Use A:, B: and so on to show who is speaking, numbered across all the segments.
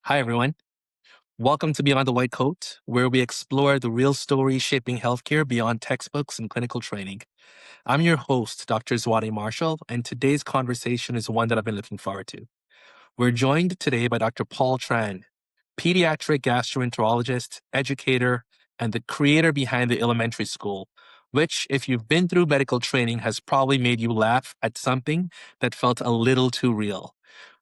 A: Hi, everyone. Welcome to Beyond the White Coat, where we explore the real stories shaping healthcare beyond textbooks and clinical training. I'm your host, Dr. Zwade Marshall, and today's conversation is one that I've been looking forward to. We're joined today by Dr. Paul Tran, pediatric gastroenterologist, educator, and the creator behind the Alimentary School, which, if you've been through medical training, has probably made you laugh at something that felt a little too real.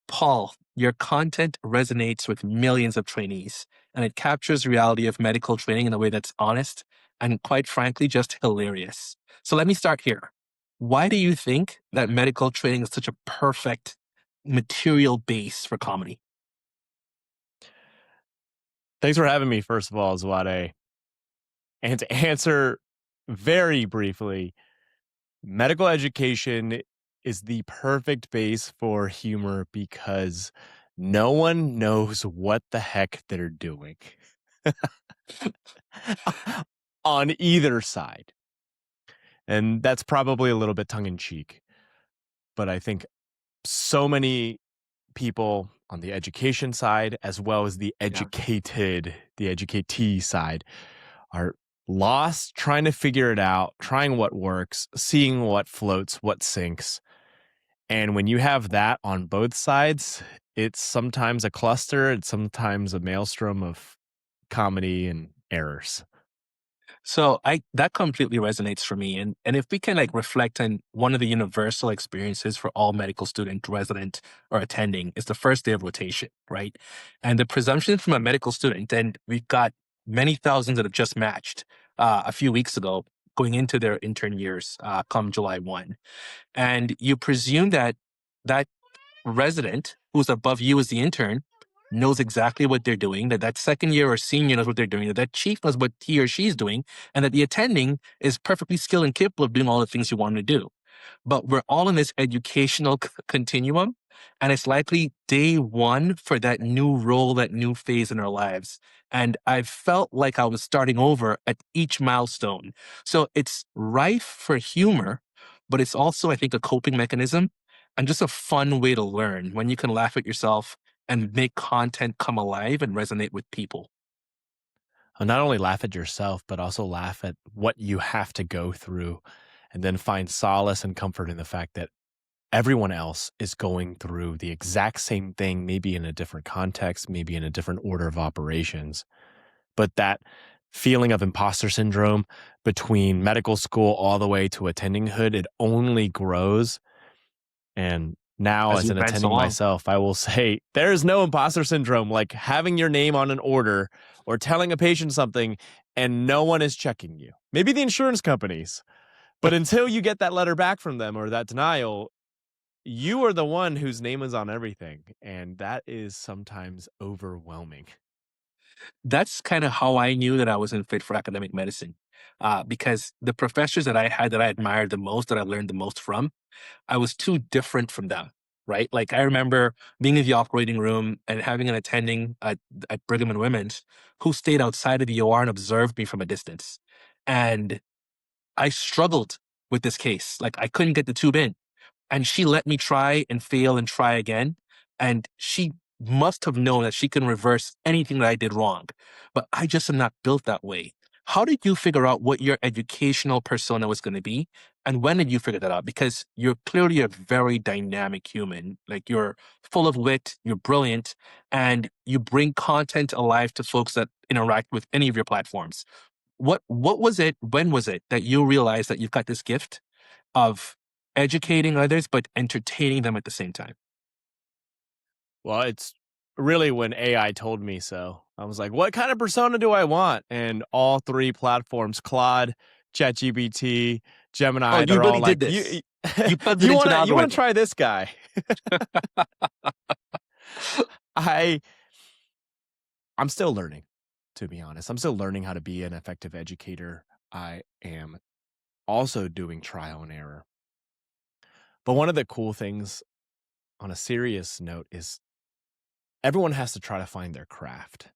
A: Paul, your content resonates with millions of trainees, and it captures the reality of medical training in a way that's honest and, quite frankly, just hilarious. So let me start here. Why do you think that medical training is such a perfect material base for comedy?
B: Thanks for having me, first of all, Zwade. And to answer very briefly, medical education is the perfect base for humor because no one knows what the heck they're doing on either side. And that's probably a little bit tongue-in-cheek. But I think so many people on the education side, as well as the educatee side, are lost trying to figure it out, trying what works, seeing what floats, what sinks. And when you have that on both sides, it's sometimes a cluster, it's sometimes a maelstrom of comedy and errors.
A: So that completely resonates for me. And if we can reflect on one of the universal experiences for all medical student, resident, or attending is the first day of rotation, right? And the presumption from a medical student, and we've got many thousands that have just matched a few weeks ago going into their intern years come July 1. And you presume that that resident who's above you as the intern knows exactly what they're doing, that second year or senior knows what they're doing, that chief knows what he or she's doing, and that the attending is perfectly skilled and capable of doing all the things you want them to do. But we're all in this educational continuum, and it's likely day one for that new role, that new phase in our lives. And I felt like I was starting over at each milestone. So it's rife for humor, but it's also, I think, a coping mechanism and just a fun way to learn when you can laugh at yourself and make content come alive and resonate with people.
B: Not only laugh at yourself, but also laugh at what you have to go through, and then find solace and comfort in the fact that everyone else is going through the exact same thing, maybe in a different context, maybe in a different order of operations. But that feeling of imposter syndrome between medical school all the way to attendinghood, it only grows. And now,
A: As
B: as
A: you
B: an
A: advance
B: attending
A: along.
B: myself, I will say there is no imposter syndrome like having your name on an order or telling a patient something and no one is checking you. Maybe the insurance companies, but until you get that letter back from them or that denial, you are the one whose name is on everything. And that is sometimes overwhelming.
A: That's kind of how I knew that I wasn't fit for academic medicine. Because the professors that I had that I admired the most, that I learned the most from, I was too different from them, right? Like I remember being in the operating room and having an attending at Brigham and Women's who stayed outside of the OR and observed me from a distance. And I struggled with this case. Like I couldn't get the tube in. And she let me try and fail and try again. And she must have known that she can reverse anything that I did wrong. But I just am not built that way. How did you figure out what your educational persona was going to be? And when did you figure that out? Because you're clearly a very dynamic human. Like you're full of wit, you're brilliant, and you bring content alive to folks that interact with any of your platforms. What was it, when was it that you realized that you've got this gift of educating others, but entertaining them at the same time?
B: Well, it's really when AI told me so. I was like, what kind of persona do I want? And all three platforms, Claude, ChatGPT,
A: Oh,
B: Gemini,
A: you
B: they're all
A: really did
B: like, you
A: this. You plugged it
B: you
A: into an
B: wanna
A: algorithm.
B: try this guy. I I'm still learning, to be honest. I'm still learning how to be an effective educator. I am also doing trial and error. But one of the cool things on a serious note is everyone has to try to find their craft.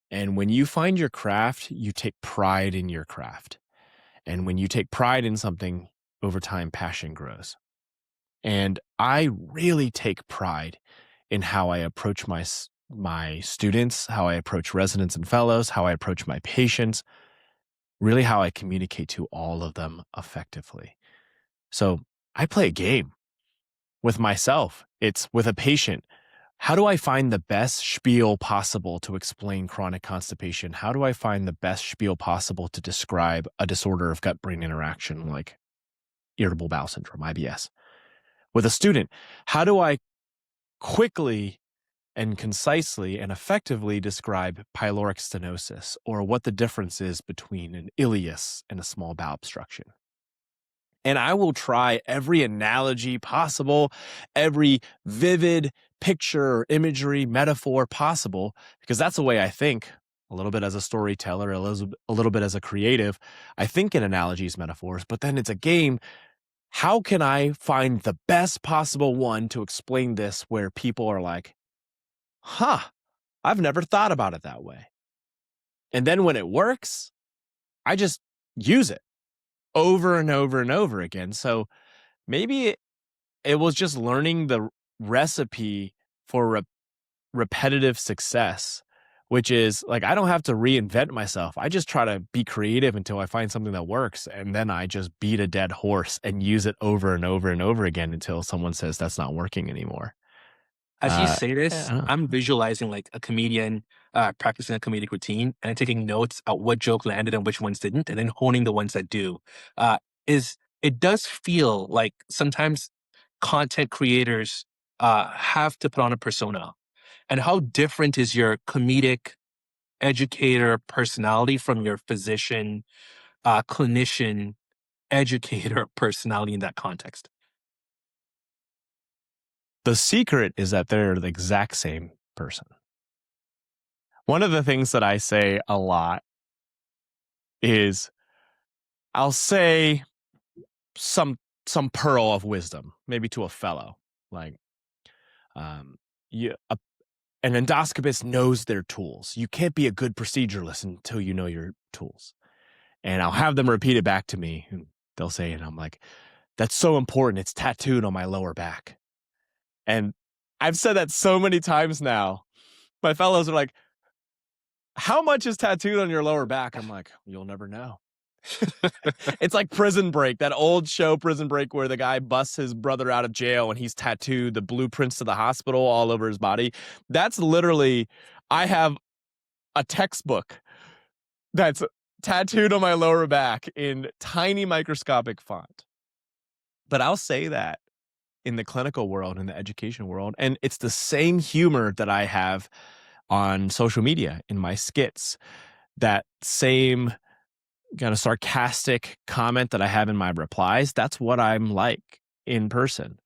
B: And when you find your craft, you take pride in your craft. And when you take pride in something, over time, passion grows. And I really take pride in how I approach my students, how I approach residents and fellows, how I approach my patients, really how I communicate to all of them effectively. So I play a game with myself. It's with a patient. How do I find the best spiel possible to explain chronic constipation? How do I find the best spiel possible to describe a disorder of gut brain interaction like irritable bowel syndrome, IBS? With a student, how do I quickly and concisely and effectively describe pyloric stenosis or what the difference is between an ileus and a small bowel obstruction? And I will try every analogy possible, every vivid picture or imagery, metaphor possible, because that's the way I think, a little bit as a storyteller, a little bit as a creative. I think in analogies, metaphors, but then it's a game. How can I find the best possible one to explain this where people are like, huh, I've never thought about it that way. And then when it works, I just use it over and over and over again. So maybe it was just learning the recipe for repetitive success, which is like, I don't have to reinvent myself. I just try to be creative until I find something that works. And then I just beat a dead horse and use it over and over and over again until someone says that's not working anymore.
A: As you say
B: Yeah,
A: this,
B: I don't know.
A: I'm visualizing like a comedian practicing a comedic routine and taking notes at what joke landed and which ones didn't, and then honing the ones that do. Uh, is it does feel like sometimes content creators have to put on a persona. And how different is your comedic educator personality from your physician, clinician, educator personality in that context?
B: The secret is that they're the exact same person. One of the things that I say a lot is I'll say some pearl of wisdom, maybe to a fellow, like um, an endoscopist knows their tools. You can't be a good proceduralist until you know your tools. And I'll have them repeat it back to me, and they'll say, and I'm like, that's so important. It's tattooed on my lower back. And I've said that so many times now. My fellows are like, how much is tattooed on your lower back? I'm like, you'll never know. It's like Prison Break, that old show Prison Break where the guy busts his brother out of jail and he's tattooed the blueprints to the hospital all over his body. That's literally, I have a textbook that's tattooed on my lower back in tiny microscopic font. But I'll say that in the clinical world, in the education world, and it's the same humor that I have on social media in my skits, that same kind of sarcastic comment that I have in my replies. That's what I'm like in person.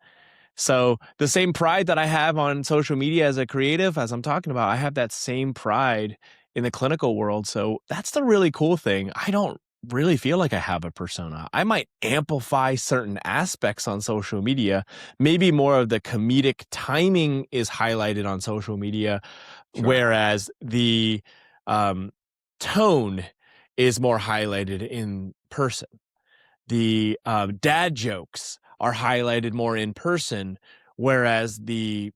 B: So the same pride that I have on social media as a creative, as I'm talking about, I have that same pride in the clinical world. So that's the really cool thing. I don't really feel like I have a persona. I might amplify certain aspects on social media. Maybe more of the comedic timing is highlighted on social media,
A: Sure.
B: whereas the tone is more highlighted in person. The dad jokes are highlighted more in person, whereas the,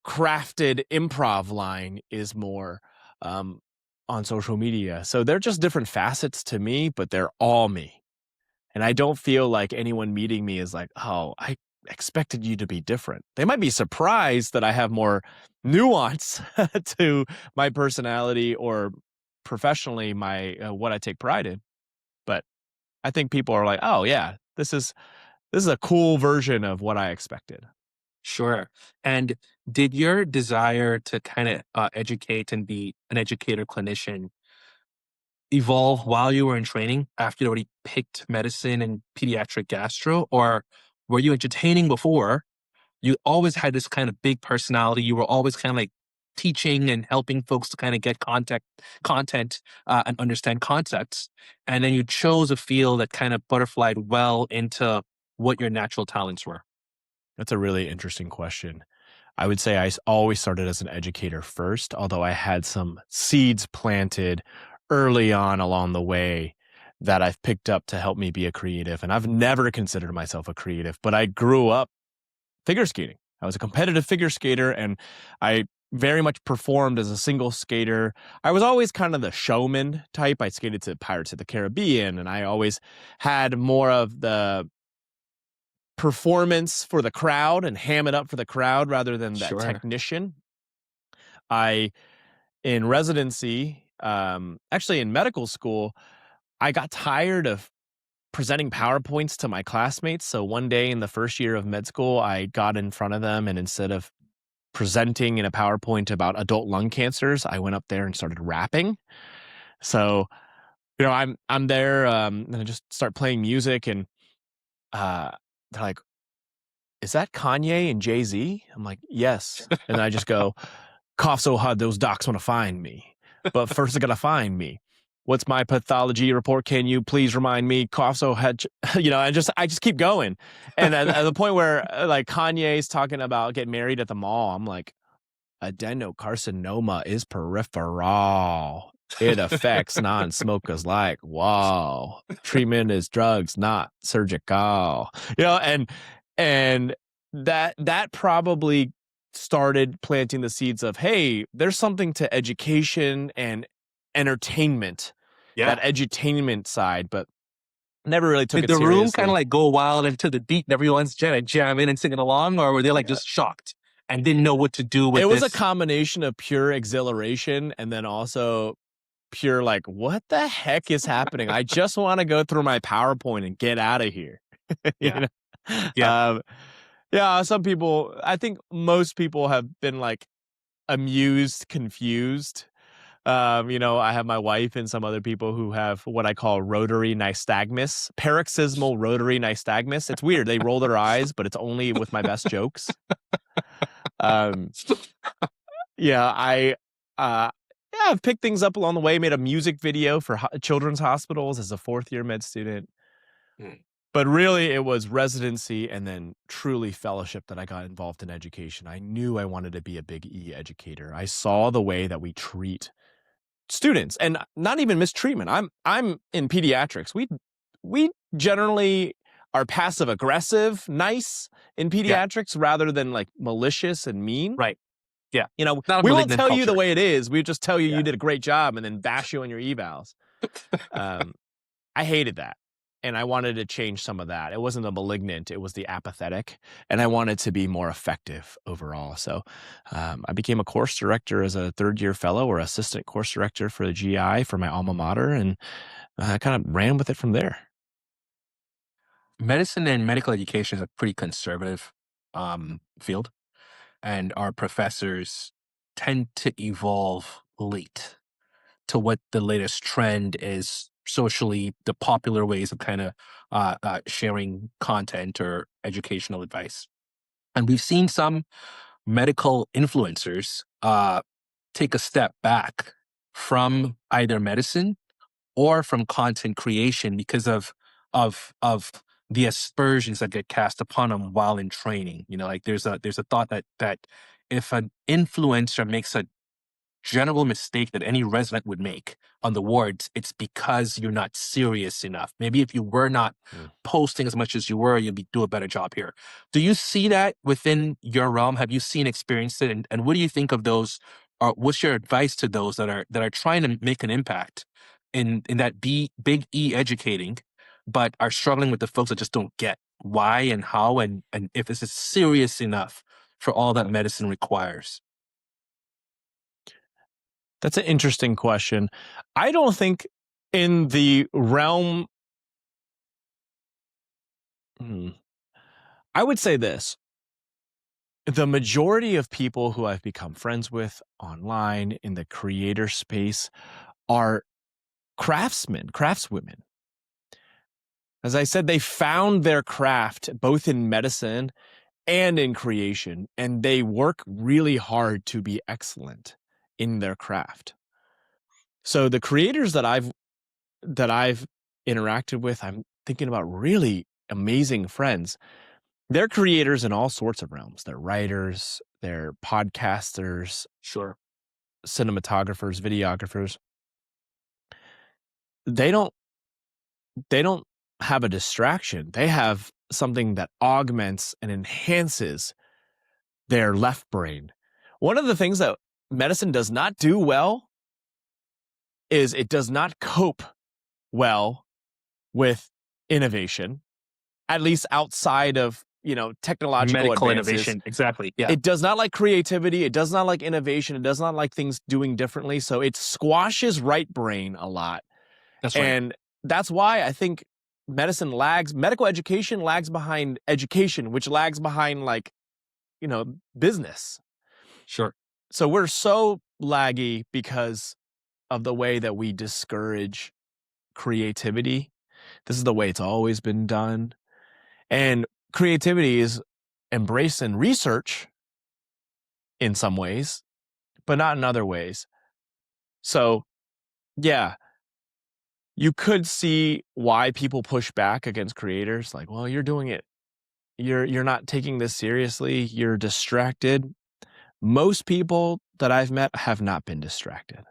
B: crafted improv line is more on social media. So they're just different facets to me, but they're all me. And I don't feel like anyone meeting me is like, oh, I expected you to be different. They might be surprised that I have more nuance to my personality or professionally my what I take pride in. But I think people are like, oh yeah, this is a cool version of what I expected.
A: Sure. And did your desire to kind of educate and be an educator clinician evolve while you were in training after you already picked medicine and pediatric gastro? Or were you entertaining before? You always had this kind of big personality. You were always kind of like teaching and helping folks to kind of get content and understand concepts. And then you chose a field that kind of butterflied well into what your natural talents were.
B: That's a really interesting question. I would say always started as an educator first, although I had some seeds planted early on along the way that I've picked up to help me be a creative. And I've never considered myself a creative, but I grew up figure skating. I was a competitive figure skater, and I very much performed as a single skater. I was always kind of the showman type. I skated to Pirates of the Caribbean, and I always had more of the performance for the crowd and ham it up for the crowd rather than that
A: Sure.
B: technician. I in residency, actually in medical school, I got tired of presenting PowerPoints to my classmates. So one day in the first year of med school, I got in front of them, and instead of presenting in a PowerPoint about adult lung cancers, I went up there and started rapping. So, I'm there, and I just start playing music, and uh, they're like, "Is that Kanye and Jay-Z?" I'm like, "Yes." And I just go, "Cough so hard those docs want to find me. But first they gotta find me. What's my pathology report? Can you please remind me? Cough so hard." I just keep going. And at the point where like Kanye's talking about getting married at the mall, I'm like, adenocarcinoma is peripheral. It affects non-smokers like, wow. Treatment is drugs, not surgical. And that probably started planting the seeds of, hey, there's something to education and entertainment, that
A: Yeah.
B: edutainment side, but never really took
A: Did
B: it
A: the room kind of
B: seriously.
A: like go wild into the beat and everyone's jamming and singing along, or were they like just shocked and didn't know what to do
B: It
A: with
B: was a
A: this?
B: combination of pure exhilaration and then also pure like, what the heck is happening? I just want to go through my PowerPoint and get out of here.
A: Yeah.
B: you know?
A: Yeah.
B: Yeah, some people, I think most people have been like amused, confused. I have my wife and some other people who have what I call rotary nystagmus, paroxysmal rotary nystagmus. It's weird. They roll their eyes, but it's only with my best jokes. Um, yeah, I've picked things up along the way, made a music video for children's hospitals as a fourth year med student.
A: Hmm.
B: But really, it was residency and then truly fellowship that I got involved in education. I knew I wanted to be a big E educator. I saw the way that we treat students, and not even mistreatment. I'm in pediatrics. We generally are passive aggressive, nice in
A: Yeah.
B: pediatrics rather than like malicious and mean.
A: Right. Yeah. Not a
B: We won't
A: malignant
B: tell you the
A: culture.
B: way it is. We just tell you
A: Yeah.
B: you did a great job and then bash you on your evals. Um, I hated that. And I wanted to change some of that. It wasn't the malignant, it was the apathetic. And I wanted to be more effective overall. So I became a course director as a third year fellow or assistant course director for the GI for my alma mater. And I kind of ran with it from there.
A: Medicine and medical education is a pretty conservative field, and our professors tend to evolve late to what the latest trend is socially, the popular ways of kind of sharing content or educational advice. And we've seen some medical influencers take a step back from either medicine or from content creation because of the aspersions that get cast upon them while in training. Like there's a thought that if an influencer makes a general mistake that any resident would make on the wards, it's because you're not serious enough. Maybe if you were not
B: Mm.
A: posting as much as you were, you'd do a better job here. Do you see that within your realm? Have you seen, experienced it? And what do you think of those? Or what's your advice to those that are trying to make an impact in that big E educating, but are struggling with the folks that just don't get why and how and if this is serious enough for all that medicine requires?
B: That's an interesting question. I don't think in the realm, hmm, I would say this. The majority of people who I've become friends with online in the creator space are craftsmen, craftswomen. As I said, they found their craft both in medicine and in creation, and they work really hard to be excellent in their craft. So the creators that I've interacted with, I'm thinking about really amazing friends. They're creators in all sorts of realms. They're writers, they're podcasters,
A: Sure.
B: cinematographers, videographers. They don't have a distraction. They have something that augments and enhances their left brain. One of the things that medicine does not do well is it does not cope well with innovation, at least outside of, technological
A: Medical
B: advances.
A: innovation. Exactly. Yeah.
B: It does not like creativity. It does not like innovation. It does not like things doing differently. So it squashes right brain a lot.
A: That's right.
B: And that's why I think medical education lags behind education, which lags behind business.
A: Sure.
B: So we're so laggy because of the way that we discourage creativity. This is the way it's always been done. And creativity is embraced in research in some ways, but not in other ways. So, yeah, you could see why people push back against creators like, well, you're doing it. You're not taking this seriously. You're distracted. Most people that I've met have not been distracted.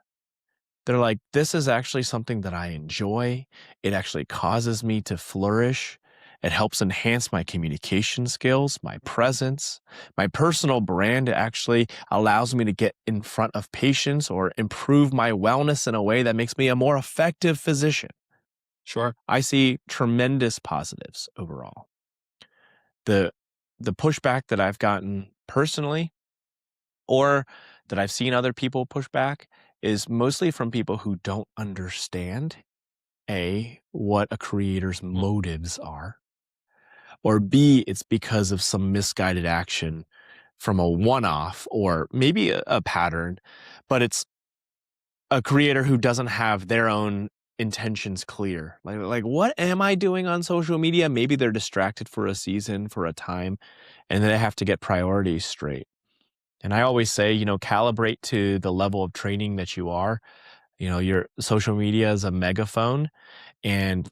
B: They're like, this is actually something that I enjoy. It actually causes me to flourish. It helps enhance my communication skills, my presence, my personal brand. It actually allows me to get in front of patients or improve my wellness in a way that makes me a more effective physician.
A: Sure.
B: I see tremendous positives overall. The the pushback that I've gotten personally or that I've seen other people push back is mostly from people who don't understand A, what a creator's
A: Mm.
B: motives are, or B, it's because of some misguided action from a one-off or maybe a pattern, but it's a creator who doesn't have their own intentions clear. Like what am I doing on social media? Maybe they're distracted for a season, for a time, and they have to get priorities straight. And I always say, calibrate to the level of training that you are. Your social media is a megaphone. And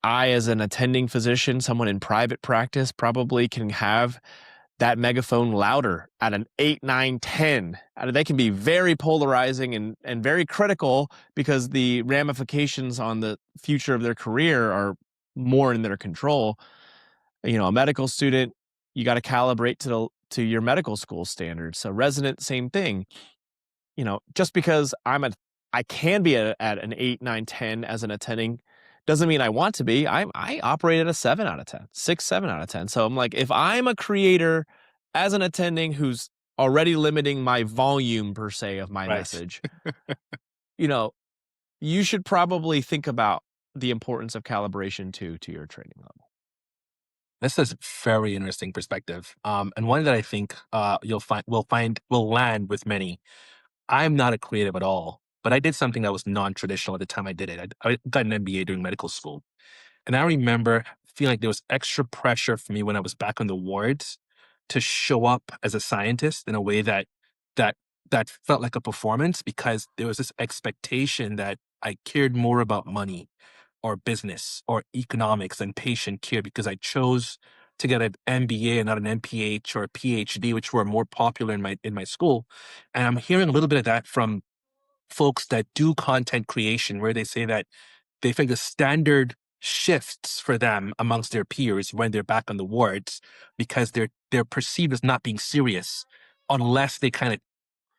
B: I, as an attending physician, someone in private practice, probably can have that megaphone louder at an 8, 9, 10. They can be very polarizing and very critical because the ramifications on the future of their career are more in their control. A medical student, you got to calibrate to your medical school standards. A resident, same thing. Just because I can be at an 8, 9, 10 as an attending doesn't mean I want to be. I operate at a 7 out of 10, 6, 7 out of 10. So I'm like, if I'm a creator as an attending who's already limiting my volume per se of my
A: Right.
B: message, you know, you should probably think about the importance of calibration to your training level.
A: This is very interesting perspective. And one that I think will land with many. I'm not a creative at all, but I did something that was non-traditional at the time I did it. I got an MBA during medical school. And I remember feeling like there was extra pressure for me when I was back on the wards to show up as a scientist in a way that that felt like a performance because there was this expectation that I cared more about money or business or economics than patient care because I chose to get an MBA and not an MPH or a PhD, which were more popular in my school. And I'm hearing a little bit of that from folks that do content creation, where they say that they think the standard shifts for them amongst their peers when they're back on the wards because they're perceived as not being serious unless they kind of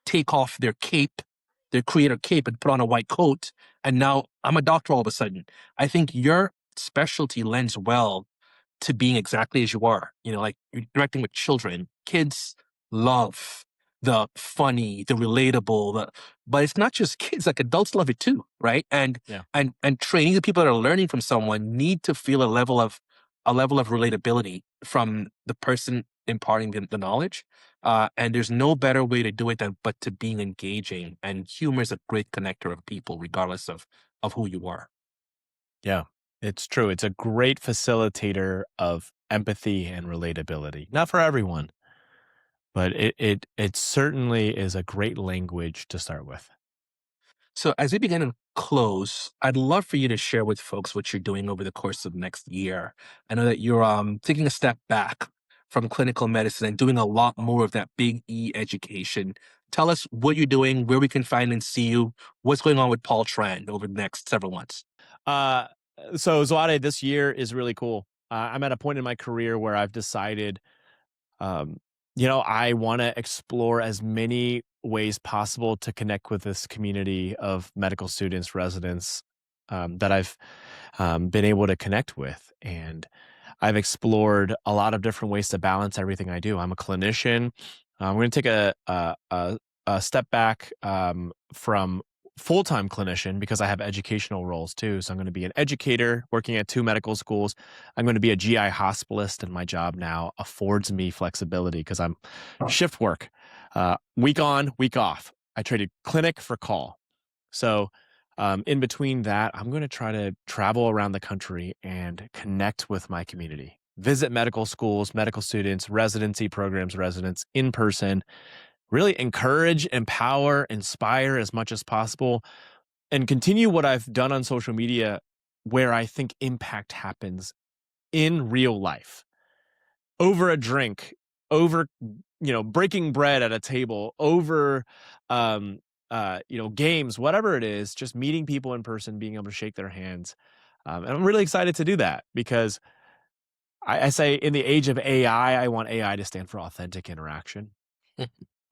A: take off their cape, their creator cape, and put on a white coat. And now I'm a doctor all of a sudden. I think your specialty lends well to being exactly as you are. Like you're interacting with children. Kids love the funny, the relatable, but it's not just kids, like adults love it too, right? And
B: Yeah.
A: and training the people that are learning from someone need to feel a level of relatability from the person imparting the knowledge. And there's no better way to do it than but to being engaging. And humor is a great connector of people, regardless of who you are.
B: Yeah, it's true. It's a great facilitator of empathy and relatability. Not for everyone, but it certainly is a great language to start with.
A: So as we begin to close, I'd love for you to share with folks what you're doing over the course of next year. I know that you're taking a step back from clinical medicine and doing a lot more of that big E education. Tell us what you're doing, where we can find and see you, what's going on with Paul Tran over the next several months.
B: Uh, so Zwade, this year is really cool. I'm at a point in my career where I've decided, um, I want to explore as many ways possible to connect with this community of medical students, residents that I've been able to connect with. And I've explored a lot of different ways to balance everything I do. I'm a clinician. I'm going to take a step back from full-time clinician because I have educational roles too. So I'm going to be an educator working at 2 medical schools. I'm going to be a GI hospitalist, and my job now affords me flexibility because I'm shift work, week on, week off. I traded clinic for call. So in between that, I'm going to try to travel around the country and connect with my community, visit medical schools, medical students, residency programs, residents in person, really encourage, empower, inspire as much as possible, and continue what I've done on social media where I think impact happens in real life, over a drink, over, breaking bread at a table, over, games, whatever it is, just meeting people in person, being able to shake their hands. And I'm really excited to do that because I say in the age of AI, I want AI to stand for authentic interaction.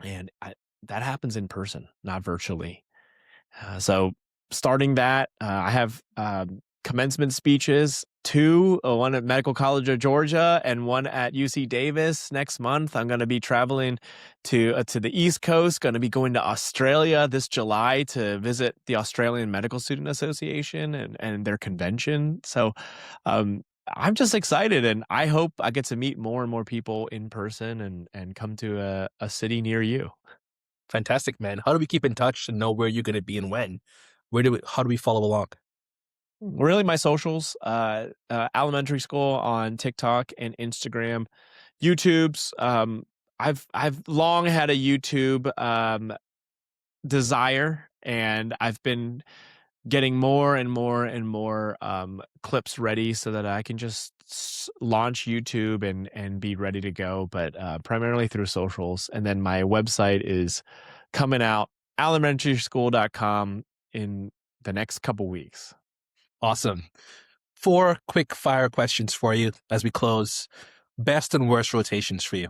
B: And that happens in person, not virtually. So starting that, I have commencement speeches, 2, one at Medical College of Georgia and one at UC Davis next month. I'm going to be traveling to the East Coast, going to be going to Australia this July to visit the Australian Medical Student Association and their convention. So I'm just excited, and I hope I get to meet more and more people in person and come to a city near you.
A: Fantastic, man. How do we keep in touch and know where you're going to be and when? How do we follow along?
B: Really, my socials, Alimentary School on TikTok and Instagram, YouTube's. I've long had a YouTube desire, and I've been getting more and more and more clips ready so that I can just launch YouTube and be ready to go. But primarily through socials, and then my website is coming out, aliment.school.com, in the next couple weeks.
A: Awesome. 4 quick fire questions for you as we close. Best and worst rotations for you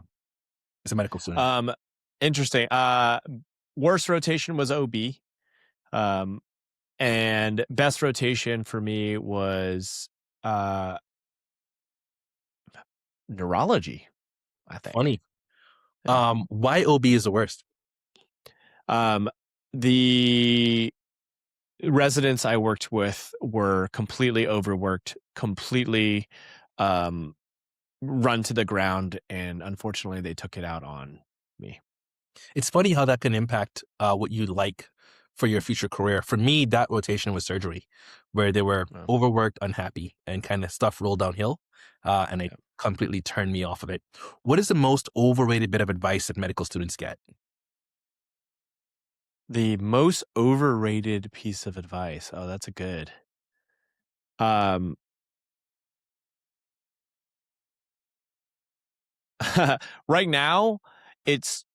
A: as a medical student.
B: Interesting. Worst rotation was OB. And best rotation for me was neurology, I think.
A: Funny.
B: Yeah.
A: Why OB is the worst?
B: The residents I worked with were completely overworked, completely run to the ground, and unfortunately they took it out on me.
A: It's funny how that can impact what you like for your future career. For me, that rotation was surgery, where they were
B: Yeah.
A: overworked, unhappy, and kind of stuff rolled downhill, and it
B: Yeah.
A: completely turned me off of it. What is the most overrated bit of advice that medical students get?
B: The most overrated piece of advice. Oh, that's a good. Um, right now, it's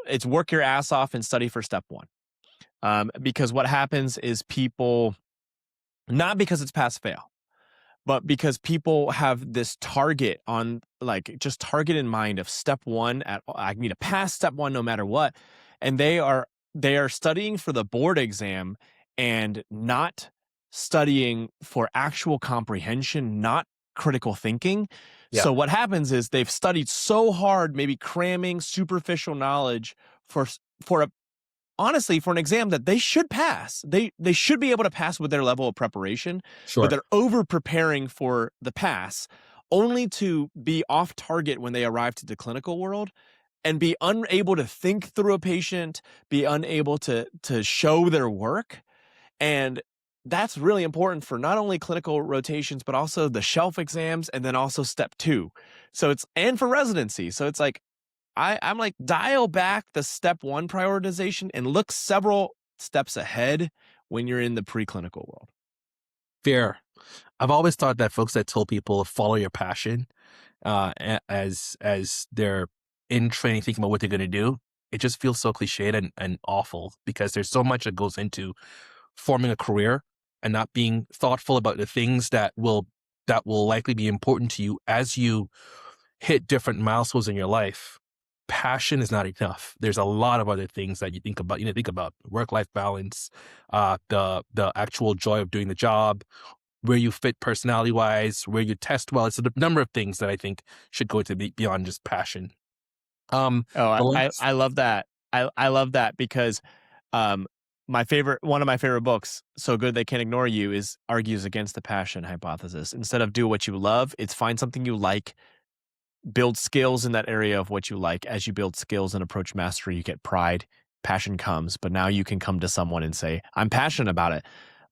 B: it's work your ass off and study for step 1. Because what happens is people, not because it's pass fail, but because people have this target on, like, just target in mind of step 1 at I need to pass step 1 no matter what. And they are studying for the board exam and not studying for actual comprehension, not critical thinking.
A: Yeah,
B: So what happens is they've studied so hard, maybe cramming superficial knowledge for a honestly, for an exam that they should pass. They should be able to pass with their level of preparation, but
A: sure.
B: they're over preparing for the pass only to be off target when they arrive to the clinical world and be unable to think through a patient, be unable to show their work. And that's really important for not only clinical rotations, but also the shelf exams, and then also step 2. So and for residency. So it's like, I'm like, dial back the step 1 prioritization and look several steps ahead when you're in the preclinical world.
A: Fair. I've always thought that folks that told people follow your passion, as they're in training, thinking about what they're going to do, it just feels so cliched and awful because there's so much that goes into forming a career and not being thoughtful about the things that will likely be important to you as you hit different milestones in your life, passion is not enough. There's a lot of other things that you think about. You know, think about work-life balance, the actual joy of doing the job, where you fit personality-wise, where you test well. It's a number of things that I think should go to beyond just passion.
B: Oh,
A: The
B: I
A: last
B: love that. I love that because um one of my favorite books, So Good They Can't Ignore You, is argues against the passion hypothesis. Instead of do what you love, it's find something you like, build skills in that area of what you like. As you build skills and approach mastery, you get pride, passion comes, but now you can come to someone and say, I'm passionate about it,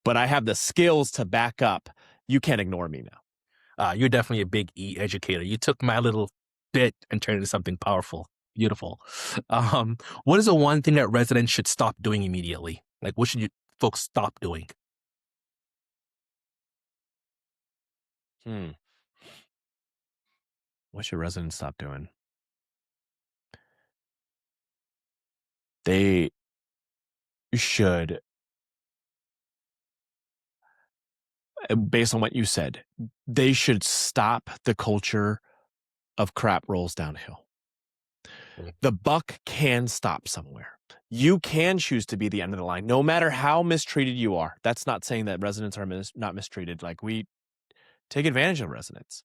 B: but I have the skills to back up. You can't ignore me now.
A: You're definitely a big E educator. You took my little bit and turned it into something powerful. Beautiful. What is the one thing that residents should stop doing immediately? Like, what should you folks stop doing?
B: Hmm. What should residents stop doing? They should, based on what you said, they should stop the culture of crap rolls downhill.
A: Mm.
B: The buck can stop somewhere. You can choose to be the end of the line, no matter how mistreated you are. That's not saying that residents are not mistreated. Like, we take advantage of residents.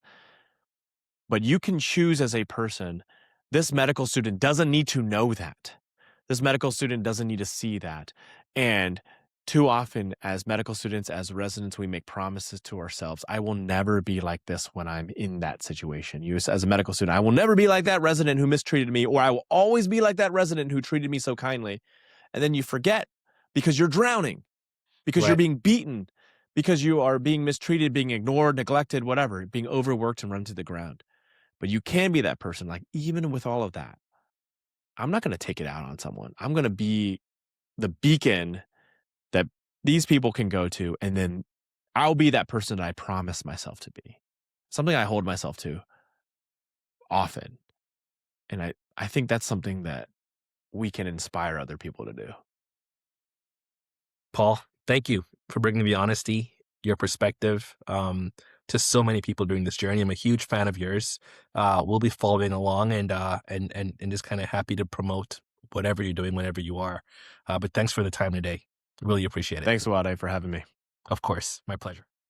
B: But you can choose as a person, this medical student doesn't need to know that. This medical student doesn't need to see that. And too often, as medical students, as residents, we make promises to ourselves. I will never be like this when I'm in that situation. You, as a medical student, I will never be like that resident who mistreated me, or I will always be like that resident who treated me so kindly. And then you forget because you're drowning, because you're
A: Right.
B: being beaten, because you are being mistreated, being ignored, neglected, whatever, being overworked and run to the ground. But you can be that person, like, even with all of that, I'm not going to take it out on someone. I'm going to be the beacon that these people can go to, and then I'll be that person that I promise myself to be. Something I hold myself to often. And I think that's something that we can inspire other people to do.
A: Paul, thank you for bringing the honesty, your perspective, to so many people during this journey. I'm a huge fan of yours. We'll be following along and just kind of happy to promote whatever you're doing, whenever you are. But thanks for the time today. Really appreciate it.
B: Thanks, Zwade, for having me.
A: Of course, my pleasure.